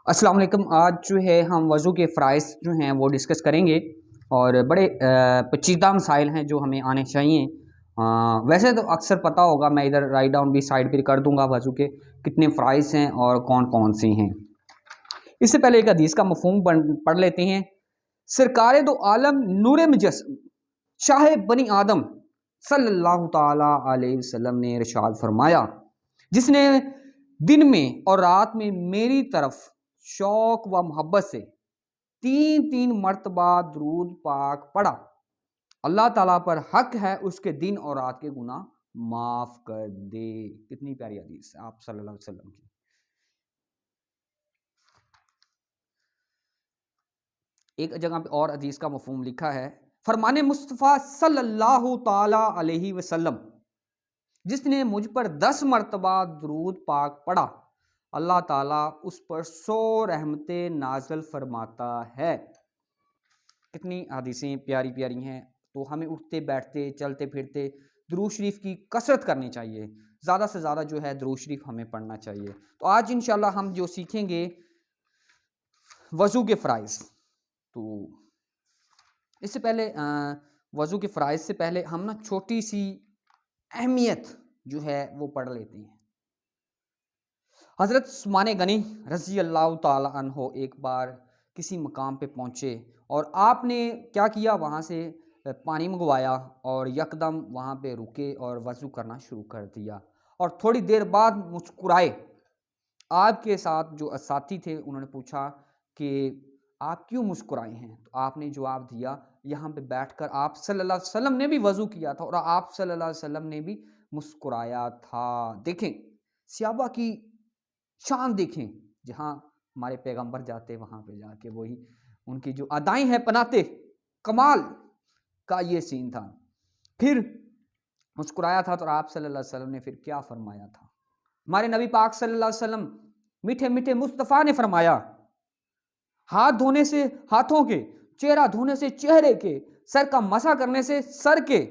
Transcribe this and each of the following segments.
अस्सलाम वालेकुम। आज जो है हम वज़ू के फ़राइज़ जो हैं वो डिस्कस करेंगे और बड़े पेचीदा मसाइल हैं जो हमें आने चाहिए। वैसे तो अक्सर पता होगा, मैं इधर राइट डाउन भी साइड पर कर दूंगा वज़ू के कितने फ़राइज़ हैं और कौन कौन से हैं। इससे पहले एक हदीस का मफ़हूम पढ़ लेते हैं। सरकार दो आलम नूर मुजस्सम शाह बनी आदम सल्लल्लाहु ताला अलैहि वसल्लम ने इरशाद फरमाया, जिसने दिन में और रात में मेरी तरफ शौक व मोहब्बत से तीन तीन मर्तबा दरूद पाक पढ़ा, अल्लाह ताला पर हक है उसके दिन और रात के गुनाह माफ कर दे। कितनी प्यारी हदीस है आप सल्लल्लाहु अलैहि वसल्लम की। एक जगह पे और हदीस का मफहूम लिखा है, फरमाने मुस्तफ़ा सल्लल्लाहु ताला अलैहि वसल्लम, जिसने मुझ पर 10 मरतबा दरूद पाक पढ़ा, अल्लाह ताला उस पर 100 रहमतें नाज़िल फरमाता है। कितनी हदीसें प्यारी प्यारी हैं। तो हमें उठते बैठते चलते फिरते दुरूद शरीफ की कसरत करनी चाहिए। ज़्यादा से ज़्यादा जो है दुरूद शरीफ हमें पढ़ना चाहिए। तो आज इंशाल्लाह हम जो सीखेंगे वज़ू के फ़राइज़। तो इससे पहले वज़ू के फ़राइज़ से पहले हम ना छोटी सी अहमियत जो है वो पढ़ लेते हैं। हज़रत उस्मान गनी रज़ी अल्लाह ताला अन्हो एक बार किसी मकाम पे पहुँचे और आपने क्या किया, वहाँ से पानी मंगवाया और यकदम वहाँ पे रुके और वज़ू करना शुरू कर दिया और थोड़ी देर बाद मुस्कुराए। आपके साथ जो साथी थे उन्होंने पूछा कि आप क्यों मुस्कुराए हैं? तो आपने जवाब दिया, यहाँ पे बैठकर आप सल्लल्लाहु अलैहि वसल्लम ने भी वज़ू किया था और आप सल्लल्लाहु अलैहि वसल्लम ने भी मुस्कुराया था। देखें सहाबा की शान, देखें जहाँ हमारे पैगंबर जाते वहाँ पे जाके वही उनकी जो अदाएं हैं पनाते, कमाल का ये सीन था। फिर मुस्कुराया था तो आप सल्लल्लाहु अलैहि वसल्लम ने फिर क्या फरमाया था? हमारे नबी पाक सल्लल्लाहु अलैहि वसल्लम मीठे मीठे मुस्तफ़ा ने फरमाया, हाथ धोने से हाथों के, चेहरा धोने से चेहरे के, सर का मसा करने से सर के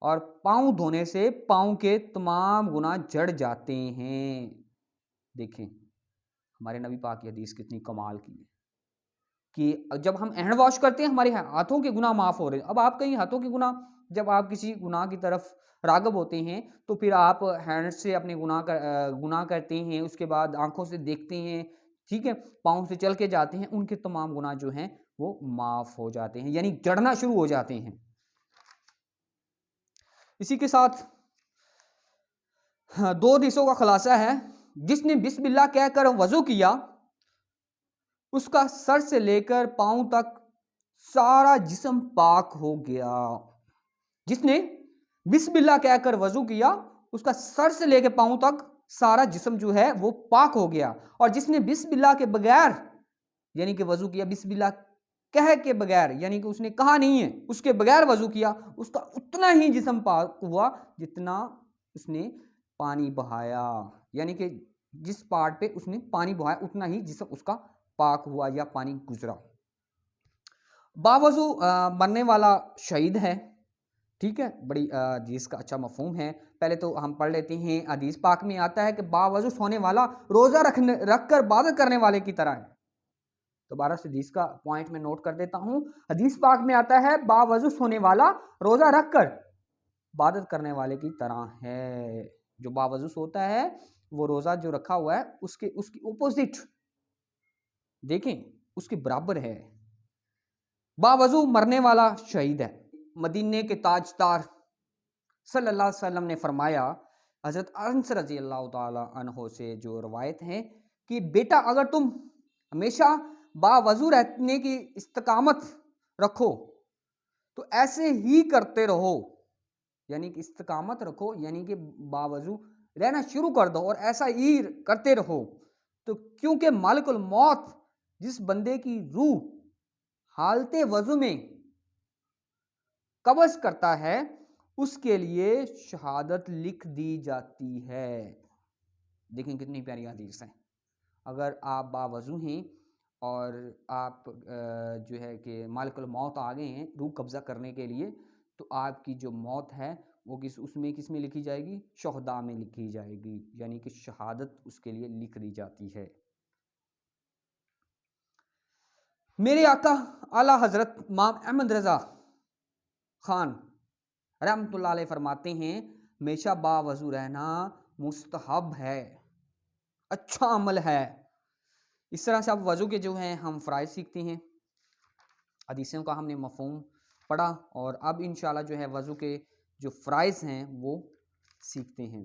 और पाँव धोने से पाँव के तमाम गुनाह जड़ जाते हैं। देखें हमारे नबी पाक की हदीस कितनी कमाल की है कि जब हम हैंड वॉश करते हैं हमारे हाथों के गुनाह माफ़ हो रहे हैं। अब आप कहीं हाथों के गुनाह, जब आप किसी गुनाह की तरफ राग़िब होते हैं तो फिर आप हैंड से अपने गुनाह करते हैं, उसके बाद आंखों से देखते हैं, ठीक है, पाँव से चल के जाते हैं, उनके तमाम गुनाह जो हैं वो माफ़ हो जाते हैं, यानी जड़ना शुरू हो जाते हैं। इसी के साथ हाँ, 2 हदीसों का खुलासा है। जिसने बिस्मिल्लाह कहकर वज़ू किया, उसका सर से लेकर पाँव तक सारा जिस्म पाक हो गया। जिसने बिस्मिल्लाह कहकर वज़ू किया, उसका सर से लेकर पाँव तक सारा जिस्म जो है वो पाक हो गया। और जिसने बिस्मिल्लाह के बगैर यानी कि वज़ू किया, बिस्मिल्लाह कह के बगैर, यानी कि उसने कहा नहीं है, उसके बगैर वज़ू किया, उसका उतना ही जिस्म पाक हुआ जितना उसने पानी बहाया। यानी कि जिस पार्ट पे उसने पानी बहाया उतना ही जिस्म उसका पाक हुआ या पानी गुजरा। बावज़ू मरने वाला शहीद है, ठीक है, बड़ी हदीस का अच्छा मफ़हूम है। पहले तो हम पढ़ लेते हैं। हदीस पाक में आता है कि बावज़ू सोने वाला रोज़ा रख कर इबादत करने वाले की तरह है। दोबारा से हदीस का पॉइंट में नोट कर देता हूँ। हदीस पाक में आता है बावज़ू सोने वाला रोज़ा रख कर इबादत करने वाले की तरह है। जो बावज़ू सोता है वो रोज़ा जो रखा हुआ है उसकी अपोजिट, देखें, उसके बराबर है। बावज़ू मरने वाला शहीद है। मदीने के ताजदार सल्लल्लाहु अलैहि वसल्लम ने फरमाया, हज़रत अनस रज़ी अल्लाह ताला अन्हो से जो रवायत है कि बेटा अगर तुम हमेशा बावज़ू रहने की इस्तकामत रखो तो ऐसे ही करते रहो, यानी कि इस्तकामत रखो, यानी कि बावज़ू रहना शुरू कर दो और ऐसा ही करते रहो। तो क्योंकि मालिकुल मौत जिस बंदे की रूह हालते वज़ू में कब्ज़ करता है उसके लिए शहादत लिख दी जाती है। देखें कितनी प्यारी हदीस है। अगर आप बावज़ू हैं और आप जो है कि मालिकुल मौत आ गए हैं रूह कब्ज़ा करने के लिए, तो आपकी जो मौत है वो किस में लिखी जाएगी? शुहदा में लिखी जाएगी, यानी कि शहादत उसके लिए लिख दी जाती है। मेरे आका आला हजरत इमाम अहमद रजा खान रहमतुल्लाह अलैह फरमाते हैं हमेशा बावजू रहना मुस्तहब है, अच्छा अमल है। इस तरह से अब वज़ू के जो हैं हम फ़राइज़ सीखते हैं, हदीसों का हमने मफ़हूम पढ़ा और अब इंशाल्लाह जो है वज़ू के जो फ़राइज़ हैं वो सीखते हैं।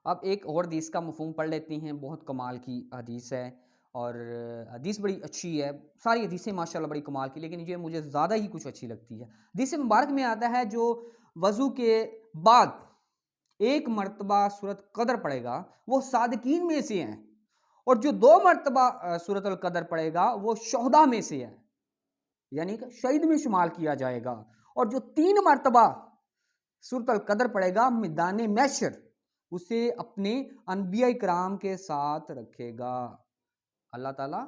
अब एक और हदीस का मफ़हूम पढ़ लेते हैं, बहुत कमाल की हदीस है और हदीस बड़ी अच्छी है। सारी हदीसें माशाल्लाह बड़ी कमाल की, लेकिन ये मुझे ज़्यादा ही कुछ अच्छी लगती है। हदीस मुबारक में आता है जो वज़ू के बाद एक मर्तबा सूरत कदर पड़ेगा वो सादिकीन में से हैं, और जो 2 मर्तबा सूरतुल कदर पड़ेगा वो शुहदा में से है, यानी कि शहीद में शुमार किया जाएगा। और जो 3 मर्तबा सूरतुल कदर पड़ेगा मैदान महशर, उसे अपने अनबिया इकराम के साथ रखेगा। अल्लाह ताला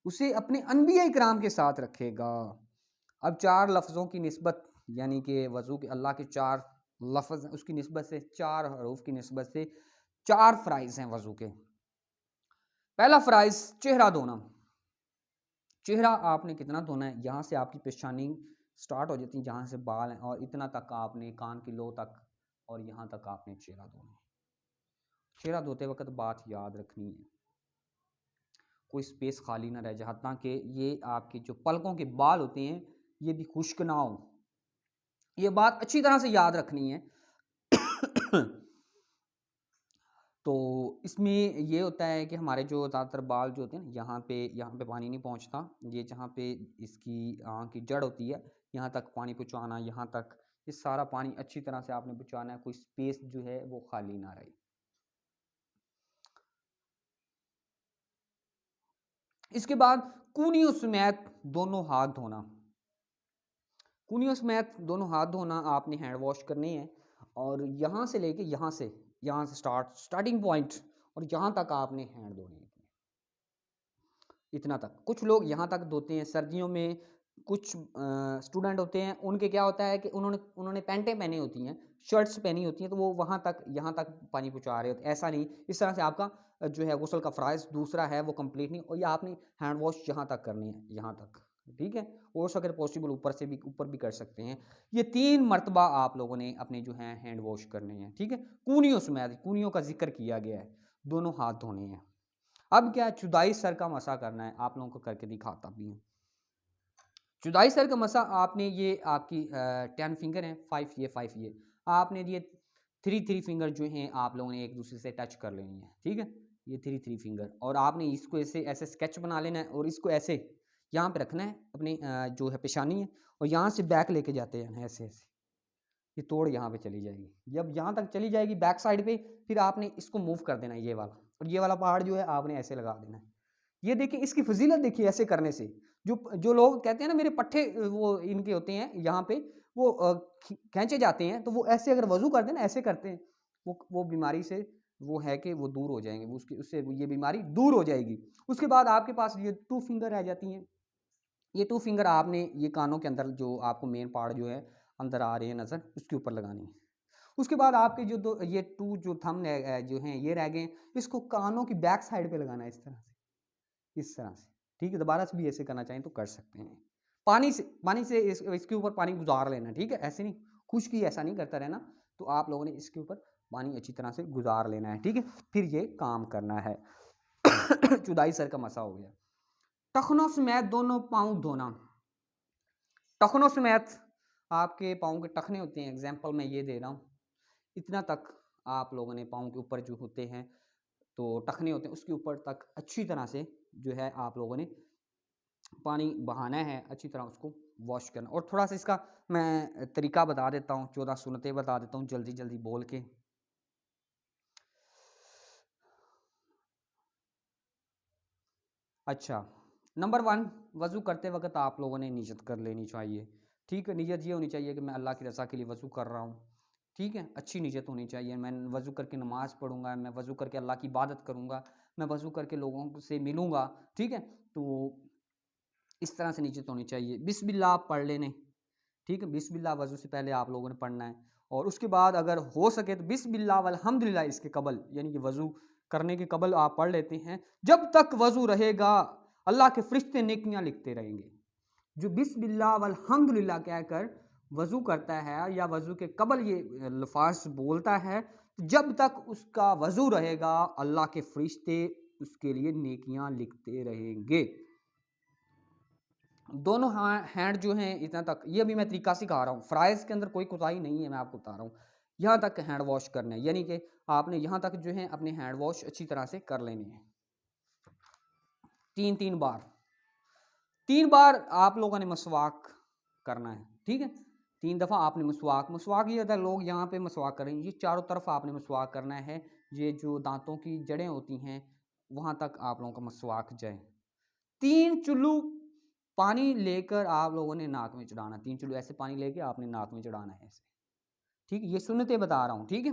उसे अपने अनबिया इकराम के साथ रखेगा। अब 4 लफ्ज़ों की निस्बत, यानी कि वज़ू के अल्लाह के 4 लफ्ज़ उसकी निस्बत से, 4 हरूफ की निस्बत से 4 फ़राइज़ हैं वज़ू के। पहला फ़राइज़ चेहरा धोना। चेहरा आपने कितना धोना है, यहाँ से आपकी पेशानी स्टार्ट हो जाती है, जहाँ से बाल हैं, और इतना तक आपने कान की लो तक, और यहाँ तक आपने चेहरा धोना है। चेहरा धोते वक्त बात याद रखनी है, कोई स्पेस खाली ना रह जाए, ताकि ये आपके जो पलकों के बाल होते हैं ये भी खुश्क ना हो। ये बात अच्छी तरह से याद रखनी है। तो इसमें ये होता है कि हमारे जो ज़्यादातर बाल जो होते हैं यहाँ पे पानी नहीं पहुँचता। ये जहाँ पे इसकी की जड़ होती है, यहाँ तक पानी पहुँचाना, यहाँ तक ये सारा पानी अच्छी तरह से आपने पहुँचाना है, कोई स्पेस जो है वो खाली ना रहे। इसके बाद कूनियों समेत दोनों हाथ धोना। कूनियों समेत दोनों हाथ धोना, आपने हैंड वॉश करने हैं, और यहाँ से लेके यहाँ से स्टार्टिंग पॉइंट और यहाँ तक आपने हैंड धोने हैं, इतना तक। कुछ लोग यहाँ तक धोते हैं सर्दियों में। कुछ स्टूडेंट होते हैं, उनके क्या होता है कि उन्होंने पैंटें पहनी होती हैं, शर्ट्स पहनी होती हैं, तो वो वहाँ तक यहाँ तक पानी पहुँचा रहे होते हैं। ऐसा नहीं, इस तरह से आपका जो है गुस्ल का फ़राइज़ दूसरा है वो कंप्लीट नहीं, और ये आपने हैंड वॉश यहाँ तक करनी है, यहाँ तक, ठीक है। हो सके पॉसिबल ऊपर भी कर सकते हैं। ये 3 मरतबा आप लोगों ने अपने जो है हैंड वॉश करने हैं, ठीक है। कूनियों समेत, कूनियों का जिक्र किया गया है, दोनों हाथ धोने हैं। अब क्या, चुदाई सर का मसा करना है, आप लोगों को करके दिखाता भी हूँ। चुदाई सर का मसा आपने, ये आपकी 10 फिंगर हैं, 5 ये आपने ये 3 फिंगर जो हैं आप लोगों ने एक दूसरे से टच कर लेनी है, ठीक है। ये 3 फिंगर, और आपने इसको ऐसे ऐसे स्केच बना लेना है, और इसको ऐसे यहाँ पे रखना है अपने जो है पेशानी है, और यहाँ से बैक लेके जाते हैं ऐसे ऐसे, ये तोड़ यहाँ पे चली जाएगी। जब यहाँ तक चली जाएगी बैक साइड पे, फिर आपने इसको मूव कर देना है ये वाला, और ये वाला पहाड़ जो है आपने ऐसे लगा देना है। ये देखिए इसकी फजीलत देखिए ऐसे करने से। जो जो लोग कहते हैं ना मेरे पट्टे वो इनके होते हैं यहाँ पे, वो खींचे जाते हैं, तो वो ऐसे अगर वजू करते हैं ना, ऐसे करते हैं, वो बीमारी से वो है कि वो दूर हो जाएंगे, वो उससे ये बीमारी दूर हो जाएगी। उसके बाद आपके पास ये 2 फिंगर रह जाती हैं। ये 2 फिंगर आपने ये कानों के अंदर जो आपको मेन पार्ट जो है अंदर आ रही है नज़र, उसके ऊपर लगानी है। उसके बाद आपके जो ये 2 जो थंब जो हैं ये रह गए, इसको कानों की बैक साइड पे लगाना है, इस तरह से, ठीक है। दोबारा से भी ऐसे करना चाहें तो कर सकते हैं। पानी से इसके ऊपर पानी गुजार लेना, ठीक है, ऐसे नहीं खुश्की, ऐसा नहीं करता रहना। तो आप लोगों ने इसके ऊपर पानी अच्छी तरह से गुजार लेना है, ठीक है, फिर ये काम करना है। चुदाई सर का मसा हो गया। टखनों समेत दोनों पाँव धोना। टखनों समेत आपके पाँव के टखने होते हैं, एग्जाम्पल मैं ये दे रहा हूँ, इतना तक आप लोगों ने पाँव के ऊपर जो होते हैं तो टखने होते हैं, उसके ऊपर तक अच्छी तरह से जो है आप लोगों ने पानी बहाना है, अच्छी तरह उसको वॉश करना। और थोड़ा सा इसका मैं तरीका बता देता हूँ, 14 सुन्नतें बता देता हूँ जल्दी जल्दी बोल के। अच्छा, नंबर 1, वज़ू करते वक्त आप लोगों ने नियत कर लेनी चाहिए, ठीक है। नियत ये होनी चाहिए कि मैं अल्लाह की रज़ा के लिए वज़ू कर रहा हूँ, ठीक है। अच्छी नियत होनी चाहिए, मैं वज़ू करके नमाज़ पढ़ूँगा, मैं वज़ू करके अल्लाह की इबादत करूँगा, मैं वज़ू करके लोगों से मिलूँगा, ठीक है। तो इस तरह से नियत होनी चाहिए। बिस्मिल्लाह पढ़ लेने, ठीक है, बिस्मिल्लाह वज़ू से पहले आप लोगों ने पढ़ना है। और उसके बाद अगर हो सके तो बिस्मिल्लाह वल्हम्दुलिल्लाह इसके कबल यानी कि वज़ू करने के कबल आप पढ़ लेते हैं। जब तक वज़ू रहेगा अल्लाह के फरिश्ते नेकियां लिखते रहेंगे। जो बिस्मिल्लाह वल्हम्दुलिल्लाह कहकर वज़ू करता है या वज़ू के कबल ये अल्फाज बोलता है, जब तक उसका वज़ू रहेगा अल्लाह के फरिश्ते उसके लिए नेकियां लिखते रहेंगे। दोनों हैंड जो हैं इतना तक, ये अभी मैं तरीका सिखा रहा हूँ, फ़राइज़ के अंदर कोई कोताही नहीं है, मैं आपको बता रहा हूँ। यहाँ तक हैंड वॉश करना है, यानी कि आपने यहाँ तक जो है अपने हैंड वॉश अच्छी तरह से कर लेने हैं। 3-3 बार, 3 बार आप लोगों ने मसवाक करना है, ठीक है। 3 दफ़ा आपने मसवाक ये होता है लोग यहाँ पे मसवाक करें, ये चारों तरफ आपने मसवाक करना है। ये जो दांतों की जड़ें होती हैं वहाँ तक आप लोगों का मसवाक जाए। 3 चुल्लू पानी लेकर आप लोगों ने नाक में चढ़ाना, 3 चुल्लू ऐसे पानी लेके आपने नाक में चढ़ाना है ऐसे, ठीक है। ये सुन्नतें बता रहा हूँ, ठीक है।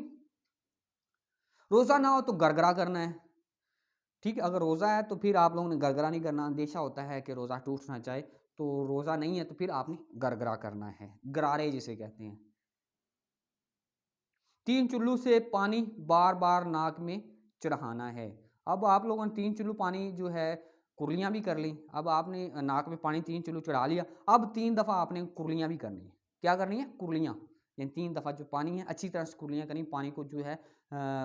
रोज़ा ना हो तो गरगरा करना है, ठीक है। अगर रोज़ा है तो फिर आप लोगों ने गरगरा नहीं करना, अंदेशा होता है कि रोज़ा टूट ना जाए, तो रोज़ा नहीं है तो फिर आपने गरगरा करना है, गरारे जिसे कहते हैं। 3 चुल्लू से पानी बार बार नाक में चढ़ाना है। अब आप लोगों ने 3 चुल्लू पानी जो है कुरलियाँ भी कर ली। अब आपने नाक में पानी 3 चुल्लू चढ़ा लिया, अब 3 दफ़ा आपने कुरलियाँ भी करनी है। क्या करनी है? कुरलियाँ, यानी 3 दफ़ा जो पानी है अच्छी तरह से कुरलियाँ करनी, पानी को जो है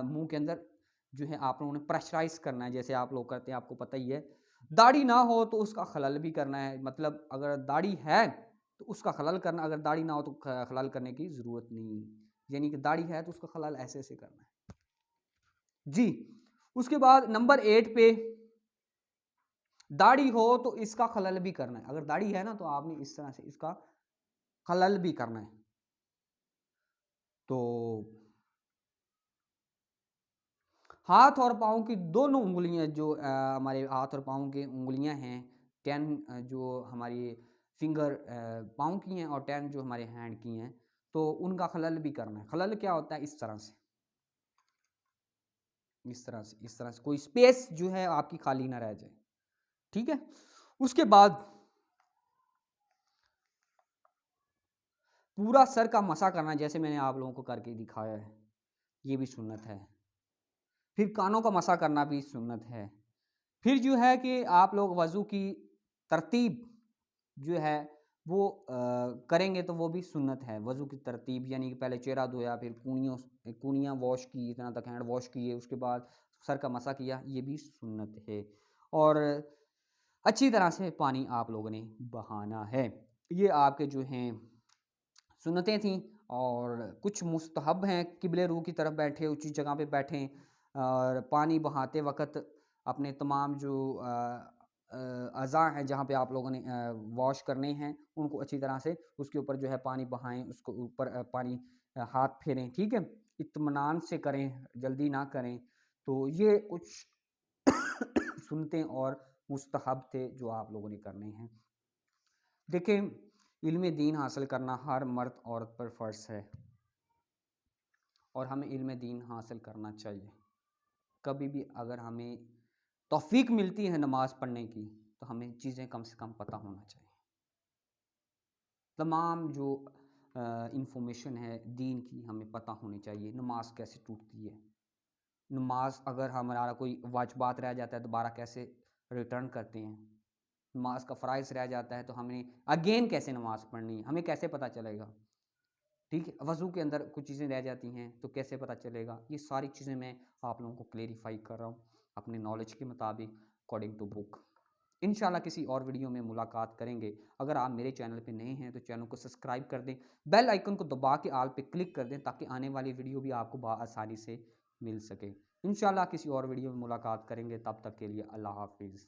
मुँह के अंदर जो है आप लोगों ने प्रेशराइज़ करना है, जैसे आप लोग करते हैं, आपको पता ही है। दाढ़ी ना हो तो उसका खलल भी करना है, मतलब अगर दाढ़ी है तो उसका खलल करना, अगर दाढ़ी ना हो तो खलल करने की ज़रूरत नहीं, यानी कि दाढ़ी है तो उसका खलल ऐसे-ऐसे करना है। जी, उसके बाद नंबर 8 पे दाढ़ी हो तो इसका खलल भी करना है। अगर दाढ़ी है ना तो आपने इस तरह से इसका खलल भी करना है। तो हाथ और पाँव की दोनों उँगलियाँ जो हमारे हाथ और पाँव की उँगलियाँ हैं, 10 जो हमारी फिंगर पाँव की हैं और 10 जो हमारे हैंड की हैं, तो उनका खलल भी करना है। खलल क्या होता है? इस तरह से, इस तरह से कोई स्पेस जो है आपकी खाली ना रह जाए, ठीक है। उसके बाद पूरा सर का मसा करना, जैसे मैंने आप लोगों को करके दिखाया है, ये भी सुन्नत है। फिर कानों का मसा करना भी सुन्नत है। फिर जो है कि आप लोग वज़ू की तरतीब जो है वो करेंगे तो वो भी सुन्नत है। वज़ू की तरतीब यानी कि पहले चेहरा धोया, फिर कूनियाँ वॉश की, इतना तक हैंड वॉश किए, उसके बाद सर का मसा किया, ये भी सुन्नत है। और अच्छी तरह से पानी आप लोगों ने बहाना है। ये आपके जो हैं सुन्नतें थीं, और कुछ मुस्तहब हैं। किबले रूह की तरफ बैठे, ऊँची जगह पे बैठें, और पानी बहाते वक़्त अपने तमाम जो अज़ा हैं जहाँ पे आप लोगों ने वॉश करने हैं, उनको अच्छी तरह से उसके ऊपर जो है पानी बहाएँ, उसको ऊपर पानी हाथ फेरें, ठीक है? इत्मीनान से करें, जल्दी ना करें। तो ये कुछ सुन्नतें और मुस्तहब थे जो आप लोगों ने करने हैं। देखें, इल्म दीन हासिल करना हर मर्द औरत पर फ़र्ज़ है और हमें इल्म दीन हासिल करना चाहिए। कभी भी अगर हमें तौफ़ीक मिलती है नमाज़ पढ़ने की, तो हमें चीज़ें कम से कम पता होना चाहिए। तमाम जो इन्फॉर्मेशन है दीन की हमें पता होनी चाहिए। नमाज़ कैसे टूटती है, नमाज़ अगर हमारा कोई वाजिबात रह जाता है दोबारा कैसे रिटर्न करते हैं, नमाज का फ़राइज़ रह जाता है तो हमें अगेन कैसे नमाज़ पढ़नी है, हमें कैसे पता चलेगा, ठीक है। वज़ू के अंदर कुछ चीज़ें रह जाती हैं तो कैसे पता चलेगा, ये सारी चीज़ें मैं आप लोगों को क्लेरिफाई कर रहा हूँ अपने नॉलेज के मुताबिक अकॉर्डिंग टू बुक। इंशाल्लाह किसी और वीडियो में मुलाकात करेंगे। अगर आप मेरे चैनल पे नए हैं तो चैनल को सब्सक्राइब कर दें, बेल आइकन को दबा के ऑल पे क्लिक कर दें ताकि आने वाली वीडियो भी आपको आसानी से मिल सके। इंशाल्लाह किसी और वीडियो में मुलाकात करेंगे, तब तक के लिए अल्लाह हाफिज़।